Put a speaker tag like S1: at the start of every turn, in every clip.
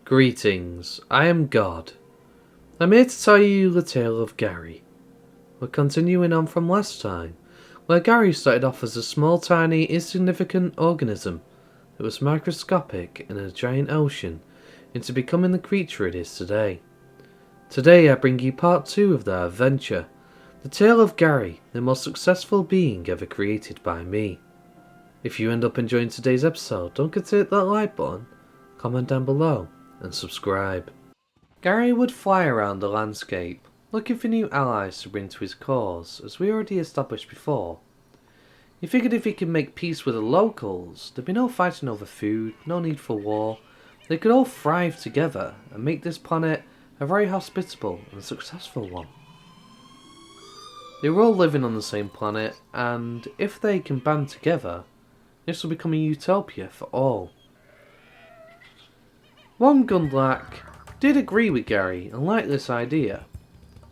S1: Greetings, I am God. I'm here to tell you the tale of Gary. We're continuing on from last time, where Gary started off as a small, tiny, insignificant organism that was microscopic in a giant ocean into becoming the creature it is today. Today I bring you part 2 of that adventure, the tale of Gary, the most successful being ever created by me. If you end up enjoying today's episode, don't forget to hit that like button, comment down below, and subscribe. Gary would fly around the landscape, looking for new allies to bring to his cause, as we already established before. He figured if he could make peace with the locals, there'd be no fighting over food, no need for war. They could all thrive together and make this planet a very hospitable and successful one. They were all living on the same planet, and if they can band together, this will become a utopia for all. One Gundlach did agree with Gary and liked this idea,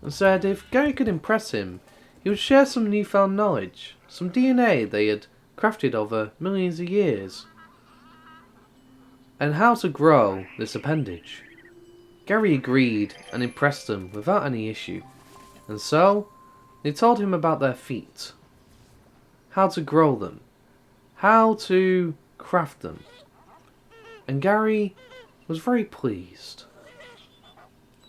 S1: and said if Gary could impress him, he would share some newfound knowledge, some DNA they had crafted over millions of years, and how to grow this appendage. Gary agreed and impressed them without any issue, and so they told him about their feet, how to grow them, how to craft them, and Gary was very pleased.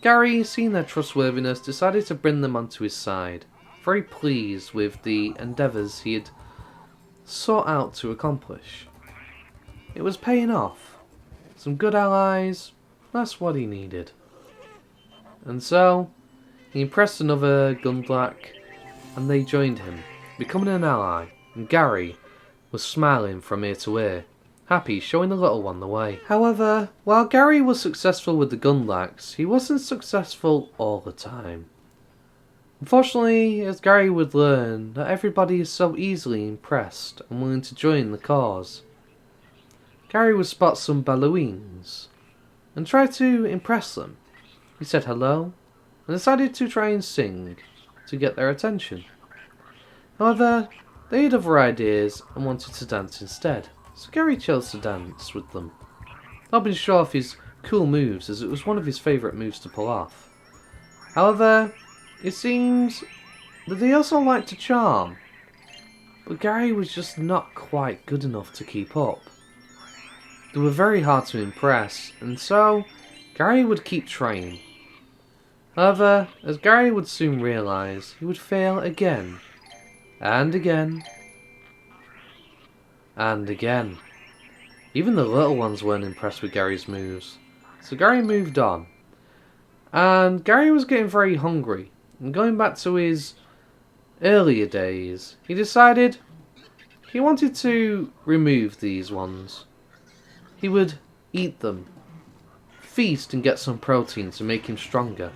S1: Gary, seeing their trustworthiness, decided to bring them onto his side, very pleased with the endeavours he had sought out to accomplish. It was paying off. Some good allies, that's what he needed. And so, he impressed another Gundlach, and they joined him, becoming an ally, and Gary was smiling from ear to ear, happy, showing the little one the way. However, while Gary was successful with the Gundlachs, he wasn't successful all the time. Unfortunately, as Gary would learn, not everybody is so easily impressed and willing to join the cause. Gary would spot some Beloweens and try to impress them. He said hello and decided to try and sing to get their attention. However, they had other ideas and wanted to dance instead, so Gary chose to dance with them, not being sure of his cool moves as it was one of his favourite moves to pull off. However, it seems that they also liked to charm, but Gary was just not quite good enough to keep up. They were very hard to impress, and so Gary would keep trying. However, as Gary would soon realise, he would fail again, and again, and again. Even the little ones weren't impressed with Gary's moves, so Gary moved on. And Gary was getting very hungry, and going back to his earlier days, he decided he wanted to remove these ones. He would eat them, feast and get some protein to make him stronger.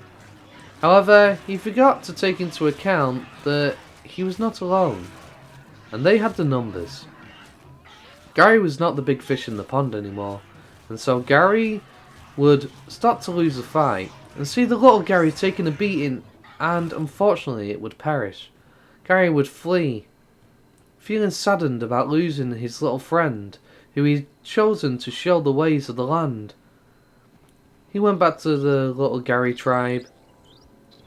S1: However, he forgot to take into account that he was not alone, and they had the numbers. Gary was not the big fish in the pond anymore, and so Gary would start to lose the fight, and see the little Gary taking a beating, and unfortunately it would perish. Gary would flee, feeling saddened about losing his little friend, who he'd chosen to show the ways of the land. He went back to the little Gary tribe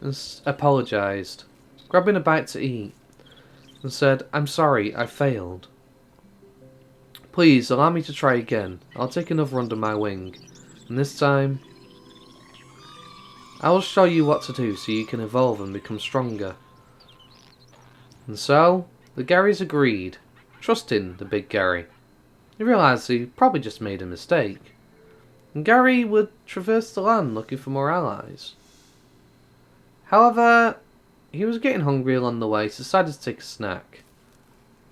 S1: and apologised, grabbing a bite to eat, and said, "I'm sorry, I failed. Please allow me to try again. I'll take another under my wing, and this time I will show you what to do so you can evolve and become stronger." And so, the Garys agreed, trusting the big Gary. He realised he probably just made a mistake, and Gary would traverse the land looking for more allies. However, he was getting hungry along the way, so decided to take a snack.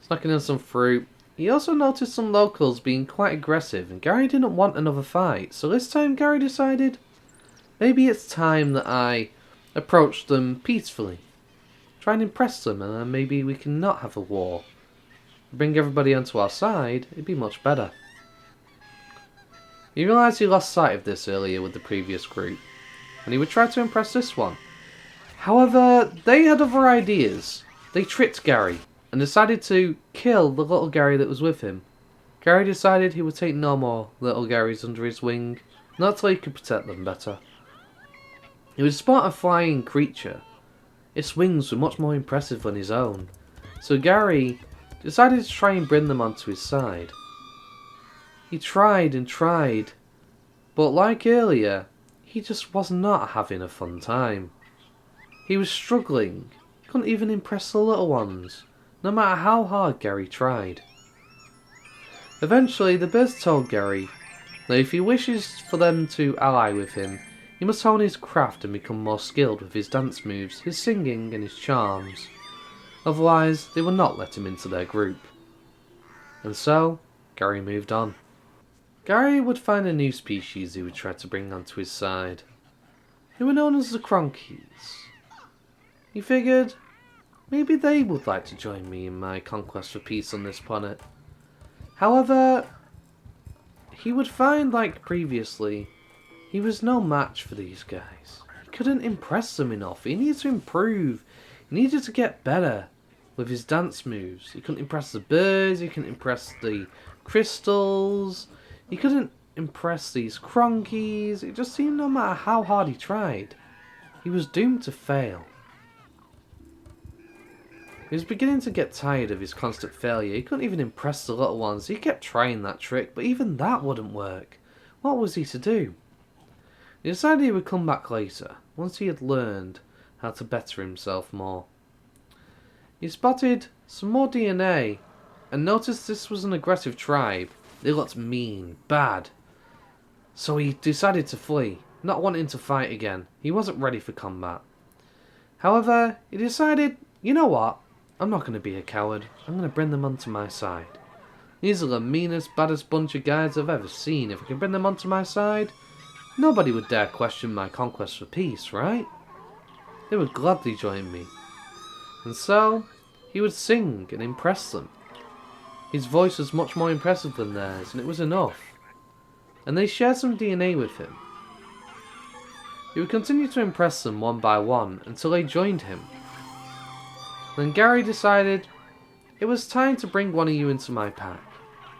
S1: Snacking on some fruit, he also noticed some locals being quite aggressive, and Gary didn't want another fight, so this time Gary decided, maybe it's time that I approach them peacefully. Try and impress them, and then maybe we can not have a war. Bring everybody onto our side, it'd be much better. He realised he lost sight of this earlier with the previous group, and he would try to impress this one. However, they had other ideas. They tricked Gary, and decided to kill the little Gary that was with him. Gary decided he would take no more little Garys under his wing, not till he could protect them better. He would spot a flying creature. Its wings were much more impressive than his own, so Gary decided to try and bring them onto his side. He tried and tried, but like earlier, he just was not having a fun time. He was struggling, he couldn't even impress the little ones, no matter how hard Gary tried. Eventually, the birds told Gary that if he wishes for them to ally with him, he must hone his craft and become more skilled with his dance moves, his singing and his charms. Otherwise, they would not let him into their group. And so, Gary moved on. Gary would find a new species he would try to bring onto his side. They were known as the Cronkies. He figured, maybe they would like to join me in my conquest for peace on this planet. However, he would find, like previously, he was no match for these guys. He couldn't impress them enough. He needed to improve. He needed to get better with his dance moves. He couldn't impress the birds. He couldn't impress the crystals. He couldn't impress these Cronkies. It just seemed no matter how hard he tried, he was doomed to fail. He was beginning to get tired of his constant failure. He couldn't even impress the little ones. He kept trying that trick, but even that wouldn't work. What was he to do? He decided he would come back later, once he had learned how to better himself more. He spotted some more DNA, and noticed this was an aggressive tribe. They looked mean, bad. So he decided to flee, not wanting to fight again. He wasn't ready for combat. However, he decided, you know what? I'm not going to be a coward. I'm going to bring them onto my side. These are the meanest, baddest bunch of guys I've ever seen. If I can bring them onto my side, nobody would dare question my conquest for peace, right? They would gladly join me. And so, he would sing and impress them. His voice was much more impressive than theirs, and it was enough. And they shared some DNA with him. He would continue to impress them one by one until they joined him. Then Gary decided, it was time to bring one of you into my pack.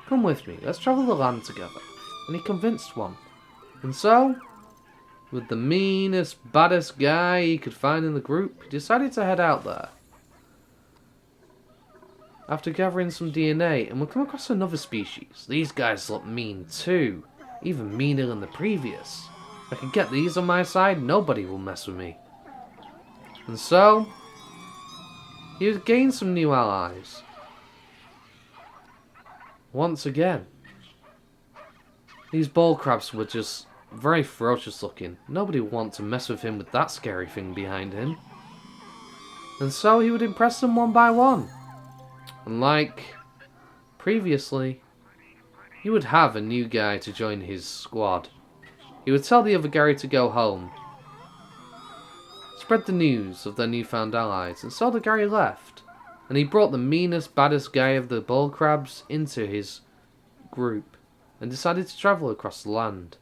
S1: Come with me, let's travel the land together. And he convinced one. And so, with the meanest, baddest guy he could find in the group, he decided to head out there. After gathering some DNA, and we'll come across another species. These guys look mean too, even meaner than the previous. If I can get these on my side, nobody will mess with me. And so, he would gain some new allies. Once again. These ball crabs were just very ferocious looking. Nobody would want to mess with him with that scary thing behind him. And so he would impress them one by one. And like previously, he would have a new guy to join his squad. He would tell the other Gary to go home. Spread the news of their newfound allies, and so the Gary left. And he brought the meanest, baddest guy of the ball crabs into his group, and decided to travel across the land.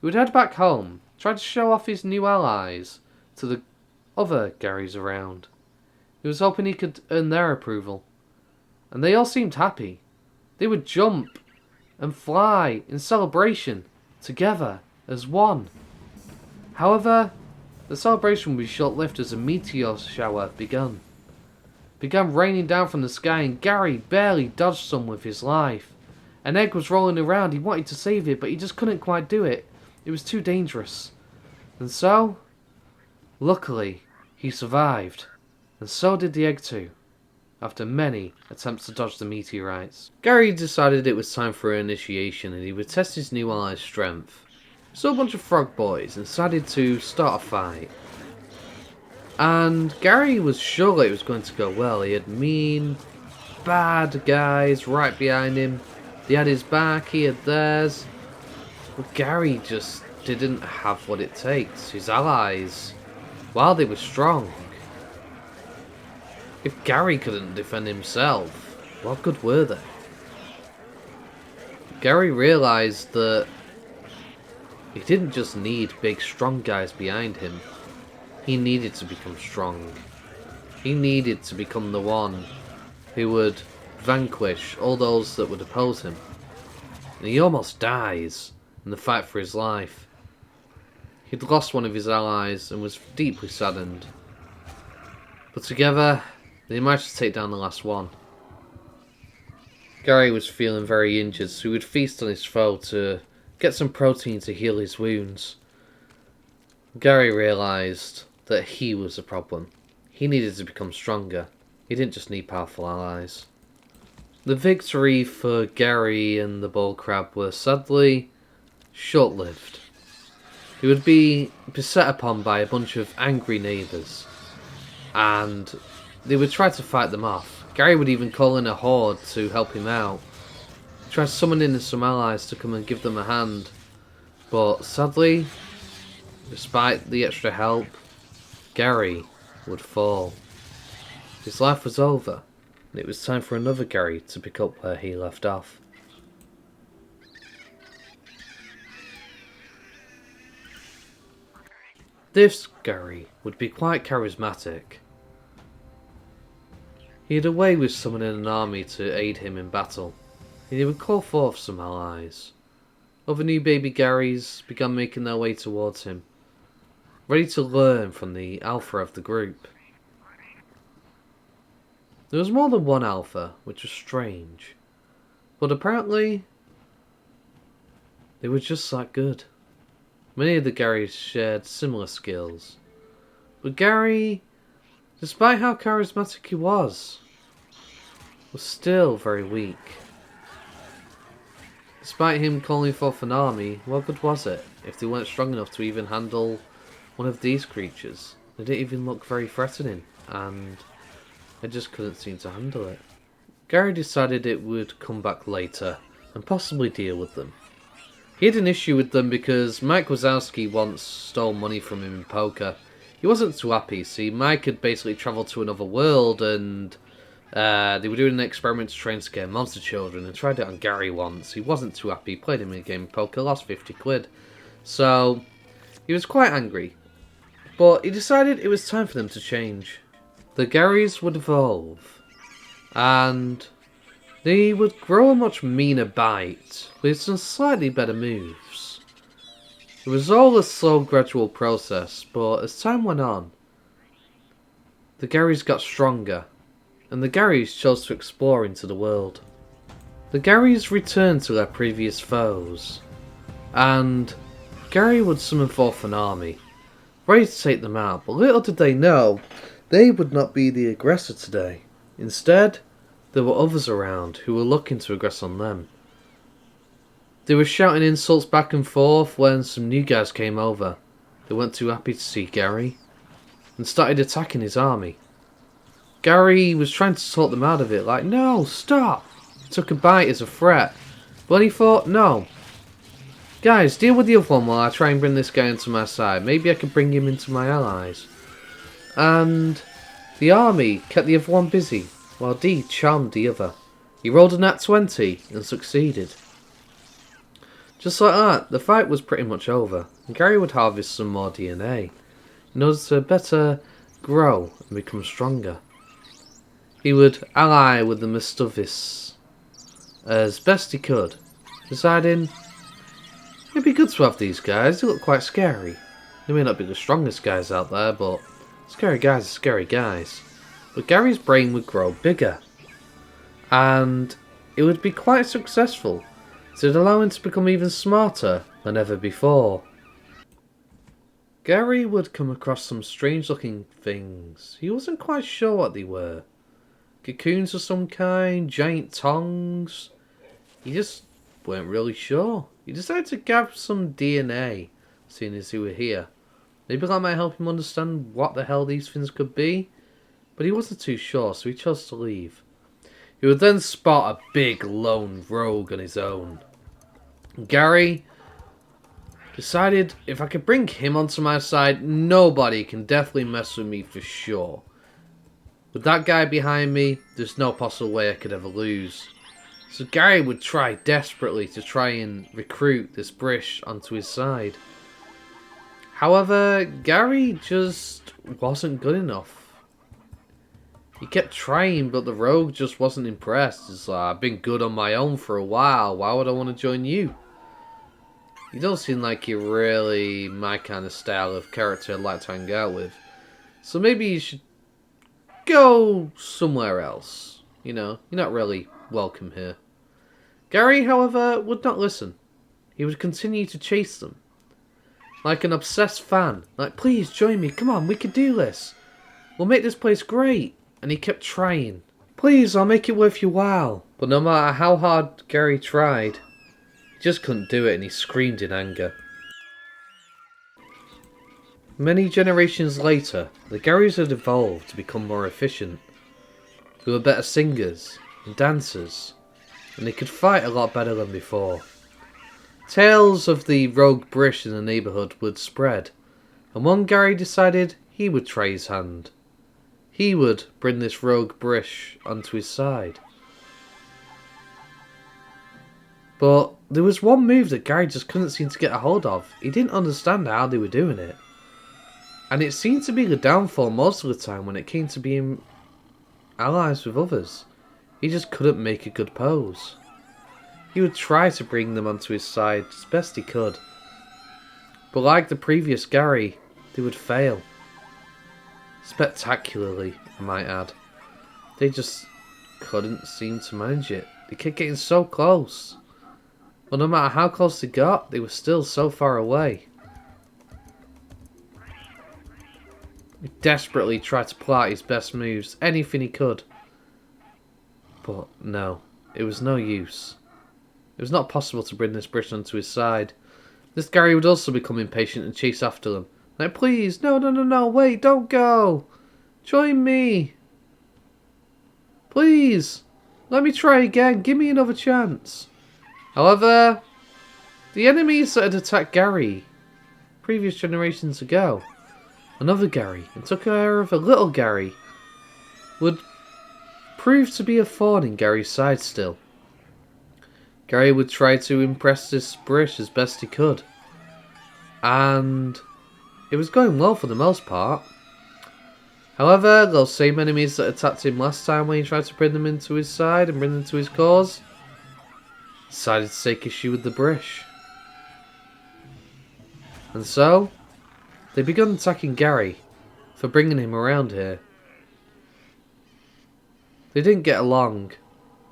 S1: He would head back home, try to show off his new allies to the other Garys around. He was hoping he could earn their approval. And they all seemed happy. They would jump and fly in celebration together as one. However, the celebration would be short-lived as a meteor shower began raining down from the sky, and Gary barely dodged some with his life. An egg was rolling around. He wanted to save it, but he just couldn't quite do it. It was too dangerous. And so, luckily, he survived. And so did the egg too, after many attempts to dodge the meteorites. Gary decided it was time for an initiation, and he would test his new ally's strength. So a bunch of frog boys and decided to start a fight. And Gary was sure it was going to go well. He had mean, bad guys right behind him. They had his back, he had theirs. But Gary just didn't have what it takes. His allies, while they were strong, if Gary couldn't defend himself, what good were they? Gary realised that he didn't just need big strong guys behind him. He needed to become strong. He needed to become the one who would vanquish all those that would oppose him. And he almost dies in the fight for his life. He'd lost one of his allies and was deeply saddened. But together, they managed to take down the last one. Gary was feeling very injured, so he would feast on his foe to get some protein to heal his wounds. Gary realised that he was the problem. He needed to become stronger. He didn't just need powerful allies. The victory for Gary and the bull crab were sadly short-lived. He would be beset upon by a bunch of angry neighbours, and they would try to fight them off. Gary would even call in a horde to help him out. He tried summoning in some allies to come and give them a hand, but sadly, despite the extra help, Gary would fall. His life was over, and it was time for another Gary to pick up where he left off. This Gary would be quite charismatic. He had a way with summoning an army to aid him in battle, and he would call forth some allies. Other new baby Garys began making their way towards him, ready to learn from the alpha of the group. There was more than one alpha, which was strange, but apparently they were just that good. Many of the Garys shared similar skills, but Gary, despite how charismatic he was still very weak. Despite him calling forth an army, what good was it if they weren't strong enough to even handle one of these creatures? They didn't even look very threatening, and I just couldn't seem to handle it. Gary decided it would come back later and possibly deal with them. He had an issue with them because Mike Wazowski once stole money from him in poker. He wasn't too happy. See, Mike had basically travelled to another world, and they were doing an experiment to try and scare monster children, and tried it on Gary once. He wasn't too happy. He played him in a game of poker, lost 50 quid. So he was quite angry. But he decided it was time for them to change. The Garys would evolve, and they would grow a much meaner bite, with some slightly better moves. It was all a slow, gradual process, but as time went on, the Garys got stronger, and the Garys chose to explore into the world. The Garys returned to their previous foes, and Gary would summon forth an army, ready to take them out, but little did they know, they would not be the aggressor today. Instead, there were others around who were looking to aggress on them. They were shouting insults back and forth when some new guys came over. They weren't too happy to see Gary, and started attacking his army. Gary was trying to talk them out of it, like, no, stop! He took a bite as a threat, but he thought, no. Guys, deal with the other one while I try and bring this guy into my side. Maybe I could bring him into my allies. And the army kept the other one busy, while D charmed the other. He rolled a nat 20 and succeeded. Just like that, the fight was pretty much over, and Gary would harvest some more DNA in order to better grow and become stronger. He would ally with the Mastuvis as best he could, deciding it'd be good to have these guys. They look quite scary. They may not be the strongest guys out there, but scary guys are scary guys. But Gary's brain would grow bigger, and it would be quite successful. So it'd allow him to become even smarter than ever before. Gary would come across some strange looking things. He wasn't quite sure what they were. Cocoons of some kind, giant tongues. He just weren't really sure. He decided to gather some DNA, seeing as they were here. Maybe that might help him understand what the hell these things could be. But he wasn't too sure, so he chose to leave. He would then spot a big lone rogue on his own. Gary decided if I could bring him onto my side, nobody can definitely mess with me for sure. With that guy behind me, there's no possible way I could ever lose. So Gary would try desperately to try and recruit this Brish onto his side. However, Gary just wasn't good enough. He kept trying, but the rogue just wasn't impressed. It's like, I've been good on my own for a while. Why would I want to join you? You don't seem like you're really my kind of style of character I'd like to hang out with. So maybe you should go somewhere else. You know, you're not really welcome here. Gary, however, would not listen. He would continue to chase them. Like an obsessed fan. Like, please join me, come on, we can do this. We'll make this place great. And he kept trying. Please, I'll make it worth your while. But no matter how hard Gary tried, he just couldn't do it and he screamed in anger. Many generations later, the Garys had evolved to become more efficient. They were better singers and dancers, and they could fight a lot better than before. Tales of the rogue Brish in the neighbourhood would spread, and one Gary decided he would try his hand. He would bring this rogue Brish onto his side. But there was one move that Gary just couldn't seem to get a hold of. He didn't understand how they were doing it. And it seemed to be the downfall most of the time when it came to being allies with others. He just couldn't make a good pose. He would try to bring them onto his side as best he could. But like the previous Gary, they would fail. Spectacularly, I might add. They just couldn't seem to manage it. They kept getting so close. But no matter how close they got, they were still so far away. He desperately tried to pull out his best moves, anything he could. But no, it was no use. It was not possible to bring this Brish onto his side. This Gary would also become impatient and chase after them. Like, please, no, wait, don't go. Join me. Please, let me try again, give me another chance. However, the enemies that had attacked Gary previous generations ago, another Gary, and took care of a little Gary, would prove to be a thorn in Gary's side still. Gary would try to impress this Brish as best he could. And it was going well for the most part. However, those same enemies that attacked him last time when he tried to bring them into his side and bring them to his cause, decided to take issue with the Brish. And so, they began attacking Gary for bringing him around here. They didn't get along,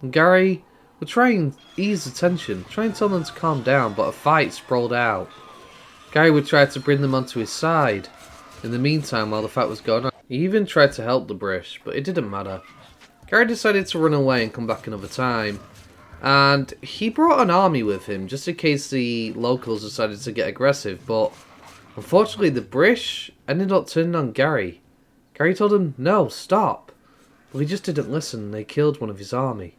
S1: and Gary would try and ease the tension, try and tell them to calm down, but a fight sprawled out. Gary would try to bring them onto his side. In the meantime, while the fight was going on, he even tried to help the Brish, but it didn't matter. Gary decided to run away and come back another time, and he brought an army with him just in case the locals decided to get aggressive, but unfortunately the Brish ended up turning on Gary. Gary told him, no, stop. But he just didn't listen and they killed one of his army.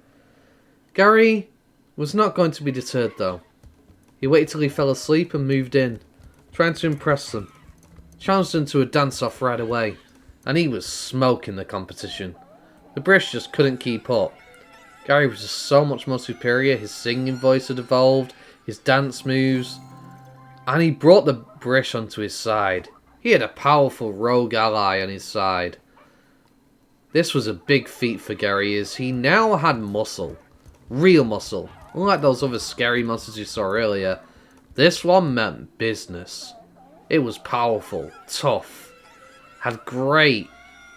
S1: Gary was not going to be deterred though. He waited till he fell asleep and moved in, trying to impress them. Challenged them to a dance-off right away, and he was smoking the competition. The Brish just couldn't keep up. Gary was just so much more superior. His singing voice had evolved, his dance moves, and he brought the Brish onto his side. He had a powerful rogue ally on his side. This was a big feat for Gary, as he now had muscle. Real muscle. Unlike those other scary monsters you saw earlier, this one meant business. It was powerful, tough, had great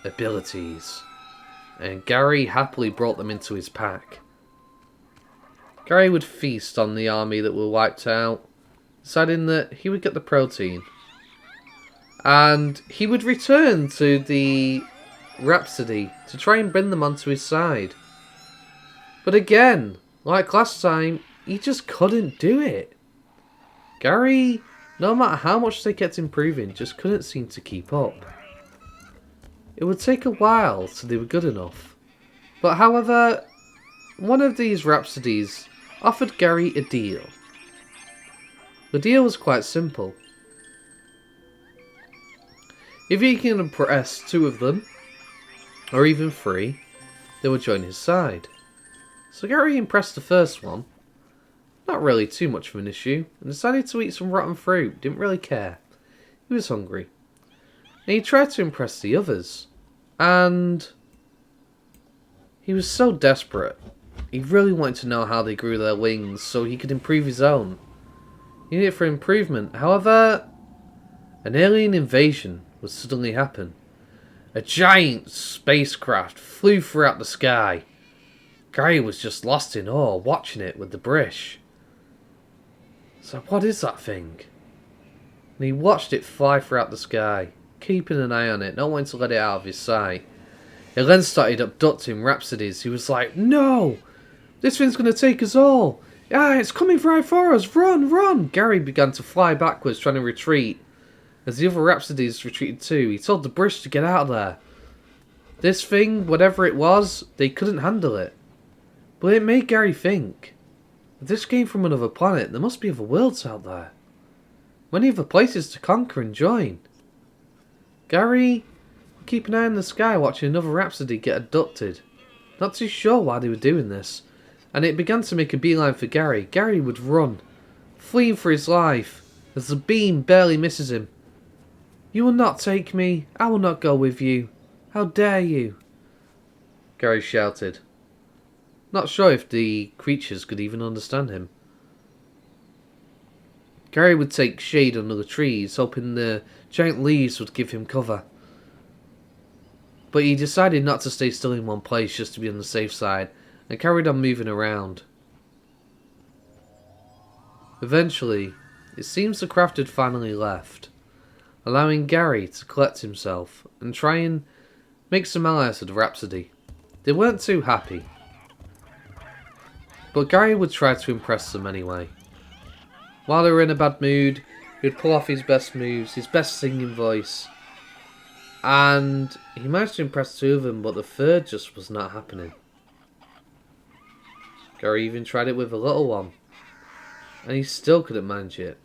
S1: abilities, and Gary happily brought them into his pack. Gary would feast on the army that were wiped out, deciding that he would get the protein. And he would return to the Rhapsody to try and bring them onto his side. But again, like last time, he just couldn't do it. Gary, no matter how much they kept improving, just couldn't seem to keep up. It would take a while till they were good enough. But however, one of these Rhapsodies offered Gary a deal. The deal was quite simple. If he can impress 2 of them, or even 3, they would join his side. So Gary impressed the first one, not really too much of an issue, and decided to eat some rotten fruit, didn't really care. He was hungry. And he tried to impress the others, and he was so desperate. He really wanted to know how they grew their wings so he could improve his own. You need it for improvement. However, an alien invasion would suddenly happen. A giant spacecraft flew throughout the sky. Gary was just lost in awe watching it with the bridge. So what is that thing? And he watched it fly throughout the sky, keeping an eye on it, not wanting to let it out of his sight. It then started abducting Rhapsodies. He was like, no! This thing's going to take us all! Ah, it's coming right for us! Run, run! Gary began to fly backwards, trying to retreat. As the other Rhapsodies retreated too, he told the bridge to get out of there. This thing, whatever it was, they couldn't handle it. But it made Gary think, if this came from another planet, there must be other worlds out there. Many other places to conquer and join. Gary would keep an eye on the sky watching another Rhapsody get abducted. Not too sure why they were doing this. And it began to make a beeline for Gary. Gary would run, fleeing for his life, as the beam barely misses him. You will not take me. I will not go with you. How dare you? Gary shouted. Not sure if the creatures could even understand him. Gary would take shade under the trees, hoping the giant leaves would give him cover. But he decided not to stay still in one place just to be on the safe side, and carried on moving around. Eventually, it seems the craft had finally left, allowing Gary to collect himself and try and make some allies of the Rhapsody. They weren't too happy, but Gary would try to impress them anyway. While they were in a bad mood, he would pull off his best moves, his best singing voice, and he managed to impress two of them, but the third just was not happening. Gary even tried it with a little one, and he still couldn't manage it.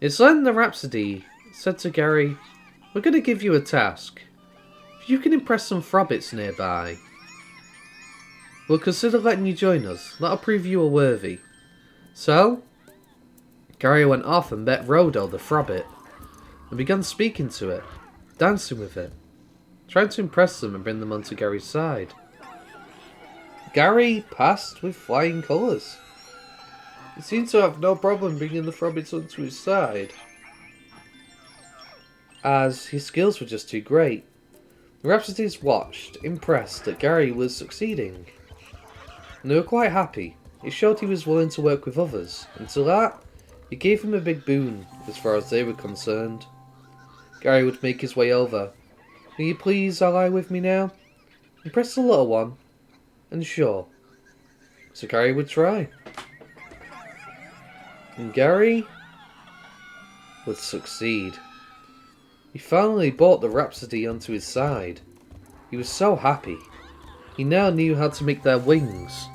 S1: It's then the Rhapsody said to Gary, we're going to give you a task. If you can impress some Frobbits nearby, we'll consider letting you join us. That'll prove you are worthy. So, Gary went off and met Rhodo the Frobbit, and began speaking to it, dancing with it, trying to impress them and bring them onto Gary's side. Gary passed with flying colours. He seemed to have no problem bringing the Frobbits onto his side, as his skills were just too great. The Rhapsodies watched, impressed that Gary was succeeding, and they were quite happy. It showed he was willing to work with others, and to that, it gave him a big boon as far as they were concerned. Gary would make his way over. Will you please ally with me now? Impress the little one. And sure. So Gary would try. And Gary would succeed. He finally brought the Rhapsody onto his side. He was so happy. He now knew how to make their wings,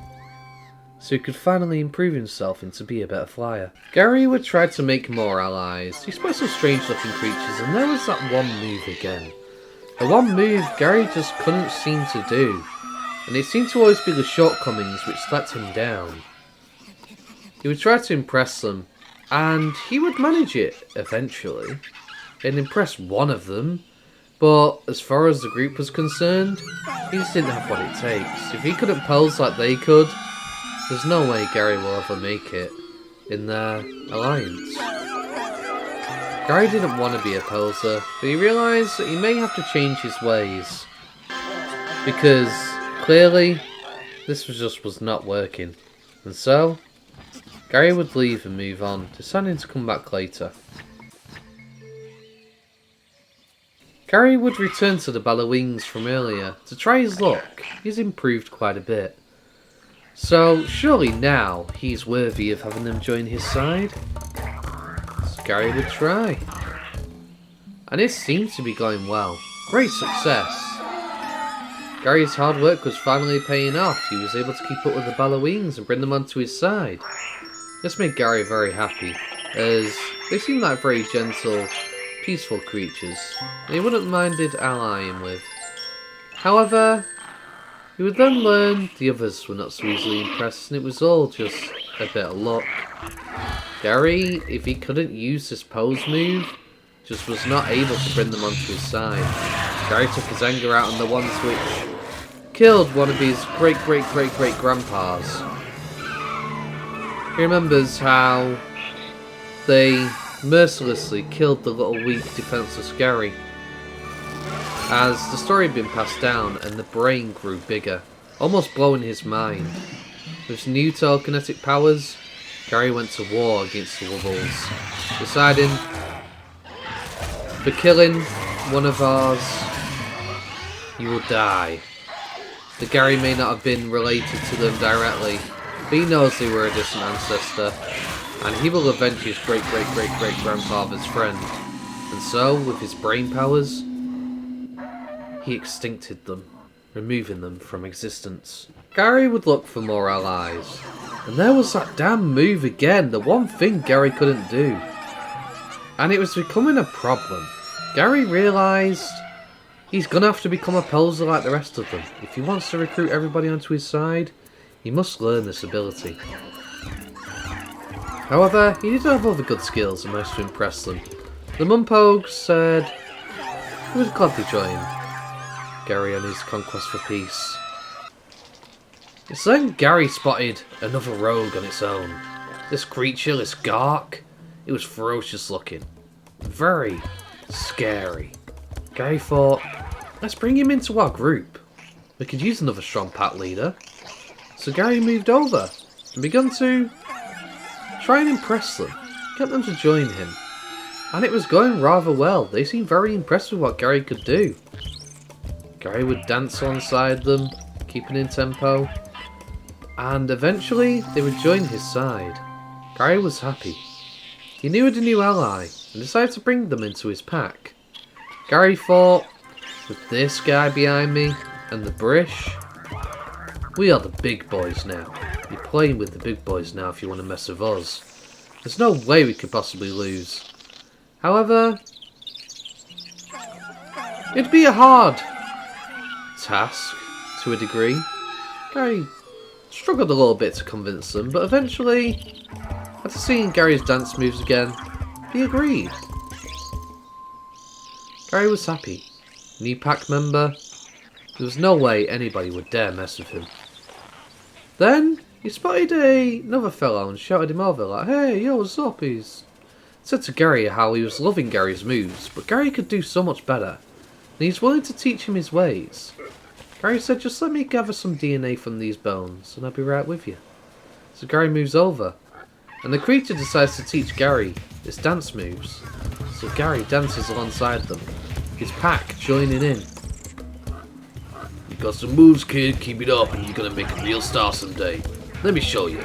S1: so he could finally improve himself into be a better flyer. Gary would try to make more allies. He spotted some strange looking creatures, and there was that one move again. The one move Gary just couldn't seem to do, and it seemed to always be the shortcomings which let him down. He would try to impress them, and he would manage it eventually, and impress one of them, but as far as the group was concerned, he just didn't have what it takes. If he couldn't pose like they could, there's no way Gary will ever make it in their alliance. Gary didn't want to be a poser, but he realised that he may have to change his ways, because clearly this was not working. And so, Gary would leave and move on, deciding to come back later. Gary would return to the Bellowings from earlier to try his luck. He's improved quite a bit. So, surely now he's worthy of having them join his side. So Gary would try. And it seemed to be going well. Great success. Gary's hard work was finally paying off. He was able to keep up with the Bellowings and bring them onto his side. This made Gary very happy, as they seemed like very gentle, peaceful creatures, and he wouldn't minded allying with. However, he would then learn the others were not so easily impressed, and it was all just a bit of luck. Gary, if he couldn't use this pose move, just was not able to bring them onto his side. Gary took his anger out on the ones which killed one of his great-great-great-great-grandpas. He remembers how They mercilessly killed the little weak defenseless Gary. As the story had been passed down and the brain grew bigger, almost blowing his mind. With his new telekinetic powers, Gary went to war against the Wubbles, deciding, for killing one of ours, you will die. The Gary may not have been related to them directly, but he knows they were a distant ancestor, and he will avenge his great-great-great-great-grandfather's friend. And so, with his brain powers, he extincted them, removing them from existence. Gary would look for more allies, and there was that damn move again, the one thing Gary couldn't do. And it was becoming a problem. Gary realised he's gonna have to become a poser like the rest of them. If he wants to recruit everybody onto his side, he must learn this ability. However, he did have other good skills and managed to impress them. The Mumpogue said he would gladly join Gary on his conquest for peace. It's then Gary spotted another rogue on its own. This creature, this Gark, it was ferocious looking. Very scary. Gary thought, let's bring him into our group. We could use another strong pack leader. So Gary moved over and began to try and impress them, get them to join him. And it was going rather well. They seemed very impressed with what Gary could do. Gary would dance alongside them, keeping in tempo, and eventually they would join his side. Gary was happy. He knew he had a new ally and decided to bring them into his pack. Gary thought, with this guy behind me and the Brish, we are the big boys now. You're playing with the big boys now if you want to mess with us. There's no way we could possibly lose. However, it'd be a hard task to a degree. Gary struggled a little bit to convince them, but eventually, after seeing Gary's dance moves again, he agreed. Gary was happy. New pack member. There was no way anybody would dare mess with him. Then he spotted another fellow and shouted him over like, "Hey, yo, what's up?" He said to Gary how he was loving Gary's moves, but Gary could do so much better, and he's willing to teach him his ways. Gary said, "Just let me gather some DNA from these bones, and I'll be right with you." So Gary moves over, and the creature decides to teach Gary its dance moves. So Gary dances alongside them, his pack joining in. "You got some moves, kid, keep it up and you're gonna make a real star someday. Let me show you.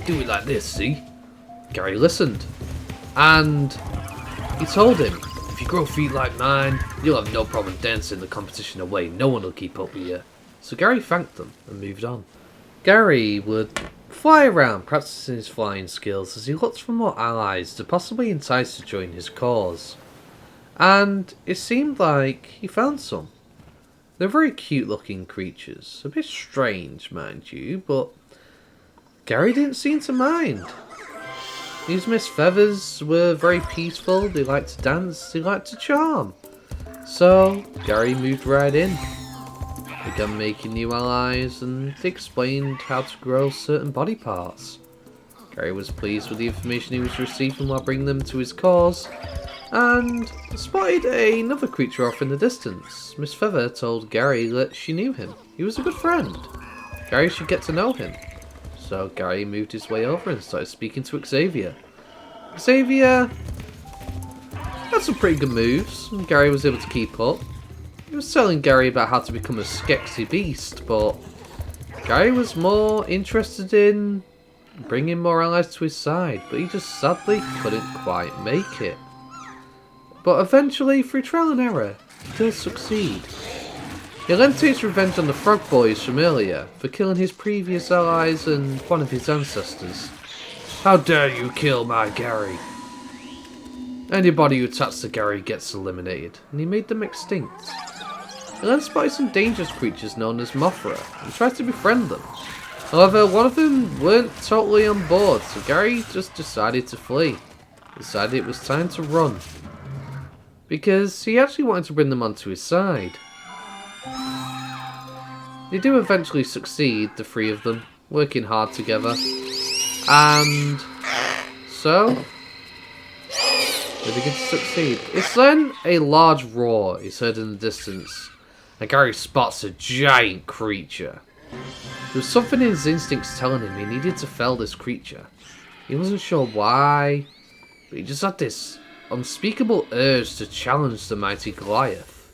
S1: Do it like this, see?" Gary listened, and he told him, "If you grow feet like mine, you'll have no problem dancing the competition away. No one will keep up with you." So Gary thanked them and moved on. Gary would fly around practicing his flying skills as he looked for more allies to possibly entice to join his cause. And it seemed like he found some. They're very cute looking creatures. A bit strange, mind you, but Gary didn't seem to mind. These Miss Feathers were very peaceful, they liked to dance, they liked to charm. So Gary moved right in. Began making new allies and they explained how to grow certain body parts. Gary was pleased with the information he was receiving while bringing them to his cause, and spotted another creature off in the distance. Miss Feather told Gary that she knew him. He was a good friend. Gary should get to know him. So Gary moved his way over and started speaking to Xavier. Xavier had some pretty good moves, and Gary was able to keep up. He was telling Gary about how to become a skexy beast, but Gary was more interested in bringing more allies to his side, but he just sadly couldn't quite make it. But eventually, through trial and error, he does succeed. He then takes revenge on the Frog Boys from earlier for killing his previous allies and one of his ancestors. "How dare you kill my Gary?" Anybody who attacks to Gary gets eliminated, and he made them extinct. He then spotted some dangerous creatures known as Mothra and tried to befriend them. However, one of them weren't totally on board, so Gary just decided to flee. Decided it was time to run, because he actually wanted to bring them onto his side. They do eventually succeed, the three of them, working hard together. And so, They begin to succeed. It's then a large roar is heard in the distance, and Gary spots a giant creature. There was something in his instincts telling him he needed to fell this creature. He wasn't sure why, but he just had this unspeakable urge to challenge the mighty Goliath.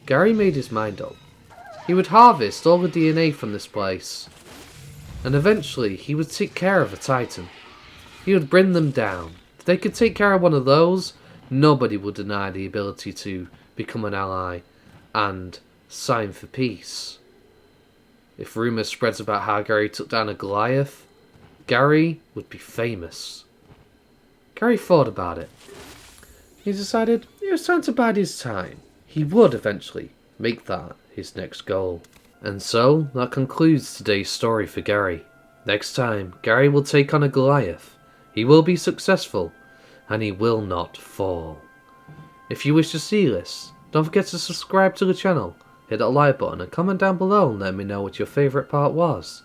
S1: Gary made his mind up. He would harvest all the DNA from this place, and eventually he would take care of a Titan. He would bring them down. If they could take care of one of those, nobody would deny the ability to become an ally and sign for peace. If rumour spreads about how Gary took down a Goliath, Gary would be famous. Gary thought about it. He decided it was time to bide his time. He would eventually make that his next goal. And so, that concludes today's story for Gary. Next time, Gary will take on a Goliath. He will be successful, and he will not fall. If you wish to see this, don't forget to subscribe to the channel, hit that like button and comment down below and let me know what your favourite part was.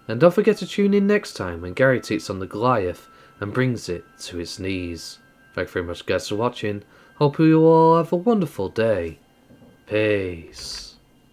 S1: And don't forget to tune in next time when Gary takes on the Goliath and brings it to its knees. Thank you very much guys for watching. Hope you all have a wonderful day. Peace.